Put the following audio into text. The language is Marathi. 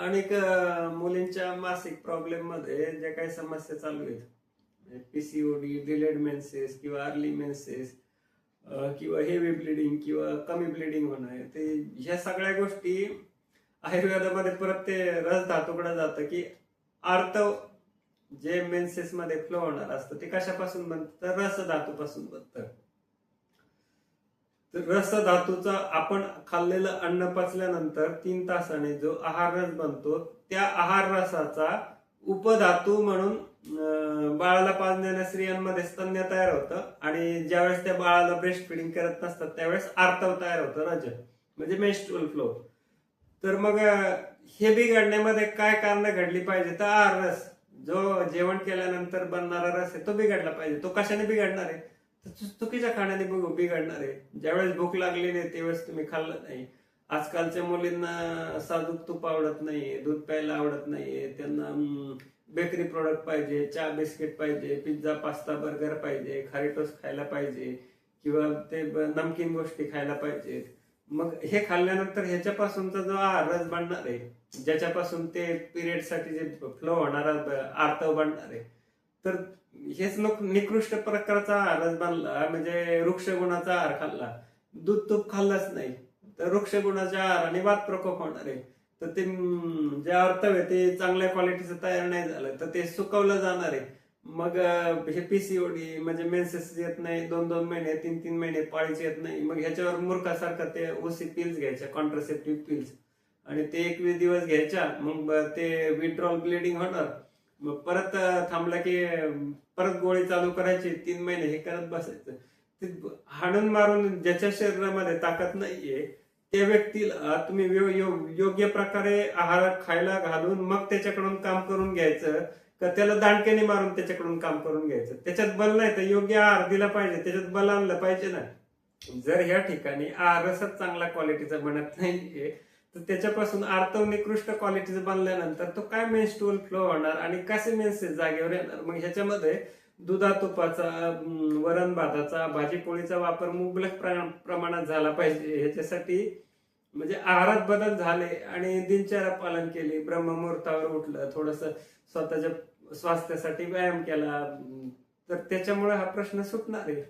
अनेक मुलींच्या मासिक प्रॉब्लेम मध्ये ज्या काही समस्या चालू आहेत, पीसीओडी, डिलेड मेन्सेस किंवा अर्ली मेन्सेस किंवा हेवी ब्लिडिंग किंवा कमी ब्लिडिंग होणं, ते ह्या सगळ्या गोष्टी आयुर्वेदामध्ये परत ते रस धातूकडे जातं की आर्तव जे मेन्सेस मध्ये फ्लो होणार असतं ते कशापासून बनतं, तर रस धातूपासून बनतं. रस धातूचा आपण खाल्लेलं अन्न पचल्यानंतर 3 तासाने जो आहार रस बनतो, त्या आहार रसाचा उपधातू म्हणून बाळाला पाजणाऱ्या स्त्रियांमध्ये स्तन्य तयार होतं आणि ज्यावेळेस त्या बाळाला ब्रेस्ट फिडिंग करत नसतात त्यावेळेस आर्तव तयार होतं, रज म्हणजे मेन्स्ट्रुअल फ्लो. तर मग हे बिघडण्यामध्ये काय कारण घडली पाहिजे, तर आहार रस जो जेवण केल्यानंतर बनणारा रस आहे तो बिघडला पाहिजे. तो कशाने बिघडणार आहे, चुकीच्या खाण्याने बिघडणार आहे. ज्यावेळेस भूक लागली नाही त्यावेळेस तुम्ही खाल्लं नाही. आजकालच्या मुलींना साजूक तूप आवडत नाही, दूध प्यायला आवडत नाही, त्यांना बेकरी प्रोडक्ट पाहिजे, चहा बिस्किट पाहिजे, पिझ्झा पास्ता बर्गर पाहिजे, खारी टोस्ट खायला पाहिजे किंवा ते नमकीन गोष्टी खायला पाहिजेत. मग हे खाल्ल्यानंतर ह्याच्यापासूनचा जो आहार रस बनणार आहे, ज्याच्यापासून ते पिरियड साठी जे फ्लो होणारा आर्तव बनणार आहे, तर हेच निकृष्ट प्रकारचा आहारच बनला. म्हणजे वृक्ष गुणाचा आहार खाल्ला, दूध तूप खाल्लाच नाही, तर वृक्ष गुणाच्या आहाराने वात प्रकोप होणार आहे. तर ते जे आर्तव आहे ते चांगल्या क्वालिटीचं तयार नाही झालं तर ते सुकवलं जाणार आहे. मग हे पीसीओडी म्हणजे मेन्सेस येत नाही, 2-2 महिने 3-3 महिने पाळीच येत नाही. मग ह्याच्यावर मूर्खासारखं ते ओसी पिल्स घ्यायच्या, कॉन्ट्रासेप्टिव्ह पिल्स, आणि ते 21 दिवस घ्यायच्या. मग ते विड्रॉल ब्लिडिंग होणार. मग परत थांबला की परत गोळी चालू करायची, 3 महिने हे करत बसायचं. ते हाणून मारून ज्याच्या शरीरामध्ये ताकद नाहीये त्या व्यक्तीला तुम्ही योग्य प्रकारे आहार खायला घालून मग त्याच्याकडून काम करून घ्यायचं का त्याला दांडक्याने मारून त्याच्याकडून काम करून घ्यायचं. त्याच्यात बल नाही तर योग्य आहार दिला पाहिजे, त्याच्यात बल आणलं पाहिजे ना. जर ह्या ठिकाणी आहारच चांगला क्वालिटीचा बनत नाहीये तर त्याच्यापासून आर्तव निकृष्ट क्वालिटीचं बनल्यानंतर तो काय मेन्स्ट्रुअल फ्लो होणार आणि कसे मेन्सेस जागेवर येणार. मग ह्याच्यामध्ये दुधा तुपाचा, वरण भाताचा, भाजीपोळीचा वापर मुबलक प्रमाणात झाला पाहिजे. ह्याच्यासाठी म्हणजे आहारात बदल झाले आणि दिनचर्या पालन केली, ब्रह्ममुहूर्तावर उठलं, थोडस स्वतःच्या स्वास्थ्यासाठी व्यायाम केला, तर त्याच्यामुळे हा प्रश्न सुटणार आहे.